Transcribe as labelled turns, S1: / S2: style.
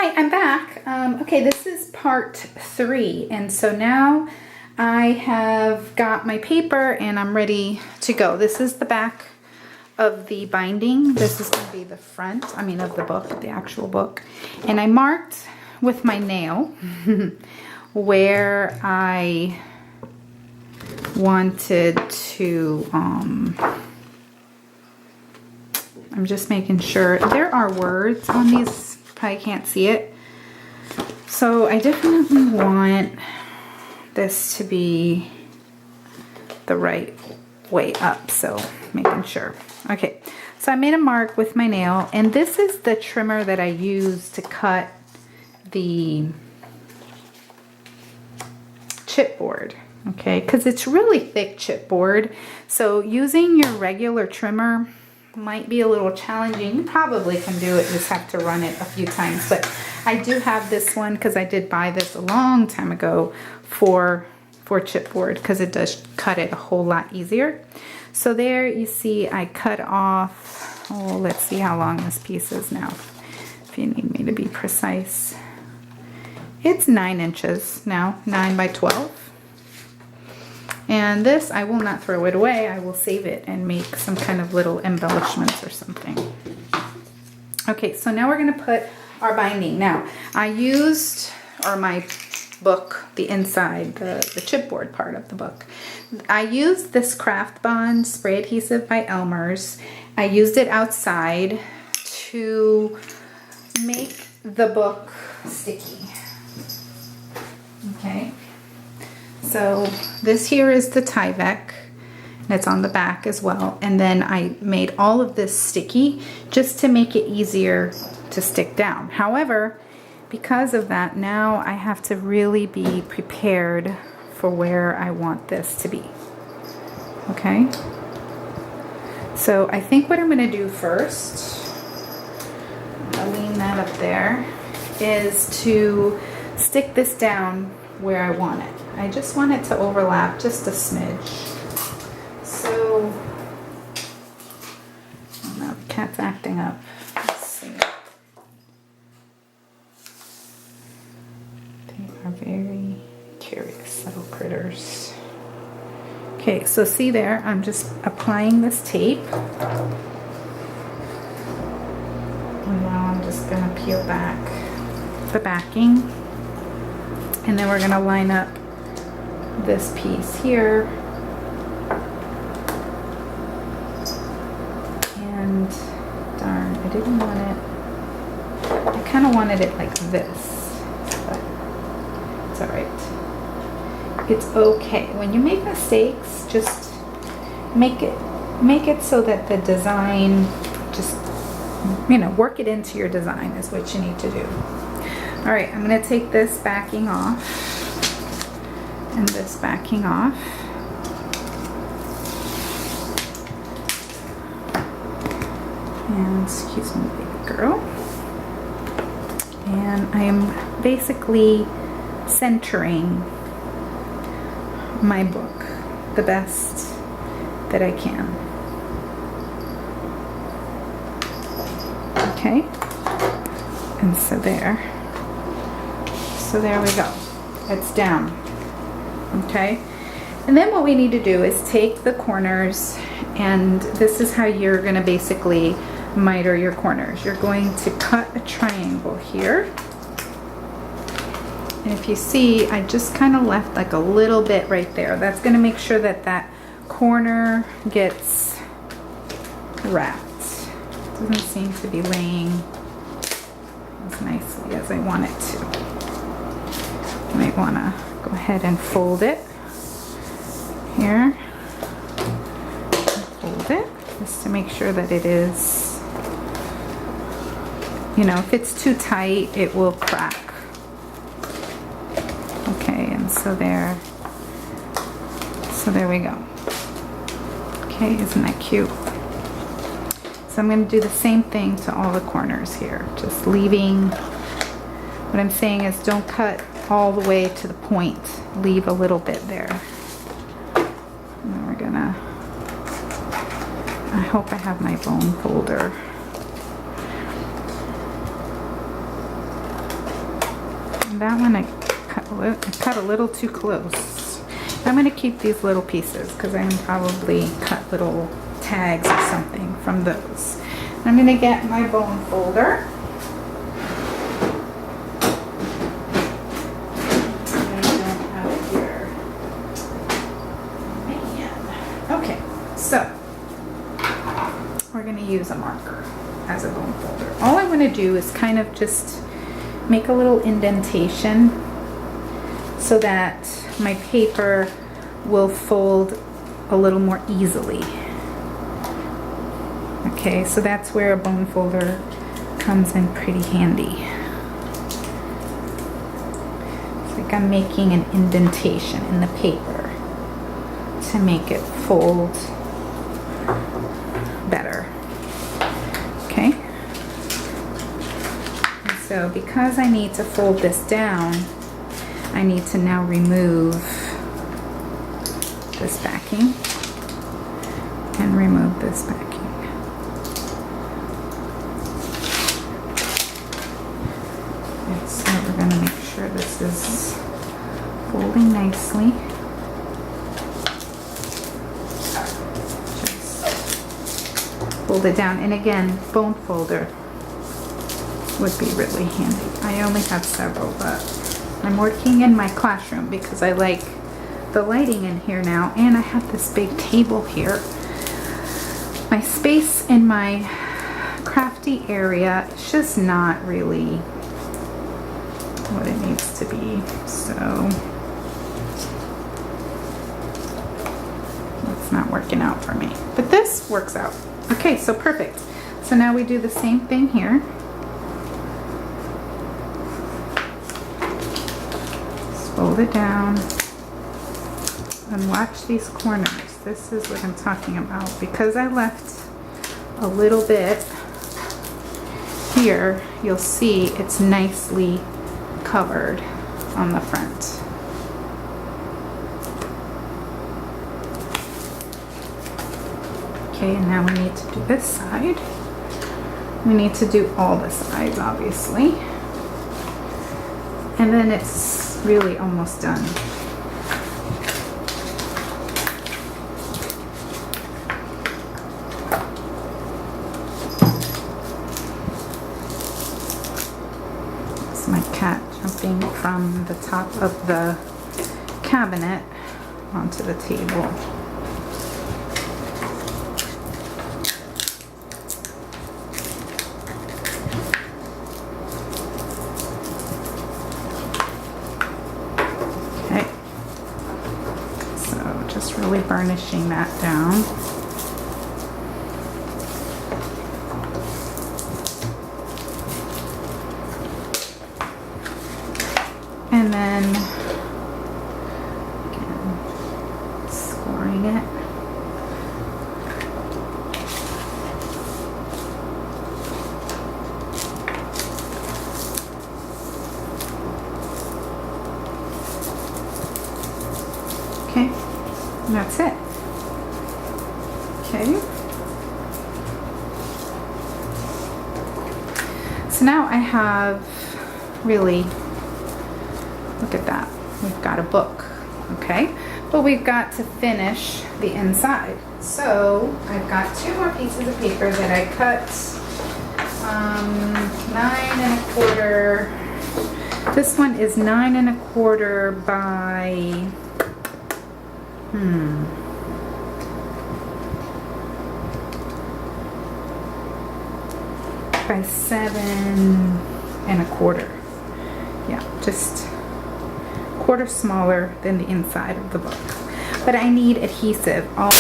S1: Hi, I'm back. Okay, this is part 3, and so now I have got my paper and I'm ready to go. This is the back of the binding. This is going to be the front, of the book, the actual book. And I marked with my nail where I wanted to, I'm just making sure. There are words on these, probably can't see it. So I definitely want this to be the right way up, so making sure. Okay, so I made a mark with my nail, and this is the trimmer that I use to cut the chipboard, okay, because it's really thick chipboard, so using your regular trimmer might be a little challenging. You probably can do it, just have to run it a few times, but I do have this one because I did buy this a long time ago for chipboard, because it does cut it a whole lot easier. So there you see I cut off, oh, let's see how long this piece is now, if you need me to be precise. It's 9 inches now, 9 by 12. And this, I will not throw it away. I will save it and make some kind of little embellishments or something. Okay, so now we're going to put our binding. Now, I used, or my book, the inside, the chipboard part of the book. I used this Craft Bond spray adhesive by Elmer's. I used it outside to make the book sticky. Okay. So this here is the Tyvek, and it's on the back as well. And then I made all of this sticky just to make it easier to stick down. However, because of that, now I have to really be prepared for where I want this to be. Okay? So I think what I'm going to do first, I'll lean that up there, is to stick this down where I want it. I just want it to overlap just a smidge. So, oh no, the cat's acting up. Let's see. They are very curious little critters. Okay, so see there, I'm just applying this tape. And now I'm just going to peel back the backing. And then we're going to line up this piece here. And darn, I didn't want it. I kind of wanted it like this, but it's all right. It's okay. When you make mistakes, just make it so that the design, just, work it into your design is what you need to do. All right, I'm going to take this backing off and this backing off. And excuse me, baby girl. And I am basically centering my book the best that I can. Okay, and so there. So there we go. It's down. Okay? And then what we need to do is take the corners, and this is how you're going to basically miter your corners. You're going to cut a triangle here. And if you see, I just kind of left like a little bit right there. That's going to make sure that that corner gets wrapped. Doesn't seem to be laying as nicely as I want it to. Might want to go ahead and fold it here. Fold it just to make sure that it is, if it's too tight, it will crack. Okay, and so there we go. Okay, isn't that cute? So I'm going to do the same thing to all the corners here, just leaving, what I'm saying is don't cut all the way to the point, leave a little bit there. And then we're gonna, I hope I have my bone folder. that one I cut a little too close. I'm going to keep these little pieces because I can probably cut little tags or something from those. I'm going to get my bone folder. I don't have it here. Man. Okay, so we're going to use a marker as a bone folder. All I want to do is kind of just make a little indentation so that my paper will fold a little more easily. Okay, so that's where a bone folder comes in pretty handy. It's like I'm making an indentation in the paper to make it fold better. Okay, and so because I need to fold this down, I need to now remove this backing and remove this backing. And so we're going to make sure this is folding nicely. Just fold it down. And again, bone folder would be really handy. I only have several, but I'm working in my classroom because I like the lighting in here now, and I have this big table here. My space in my crafty area is just not really what it needs to be, so it's not working out for me. But this works out. Okay, so perfect. So now we do the same thing here. Fold it down and watch these corners. This is what I'm talking about. Because I left a little bit here, you'll see it's nicely covered on the front. Okay, and now we need to do this side. We need to do all the sides, obviously. And then it's really almost done. It's my cat jumping from the top of the cabinet onto the table. Really burnishing that down. And then again, scoring it. Okay. And that's it. Okay. So now I have really, look at that. We've got a book, okay? But we've got to finish the inside. So I've got 2 more pieces of paper that I cut 9 1/4. This one is 9 1/4 by by 7 1/4. Yeah, just quarter smaller than the inside of the book. But I need adhesive all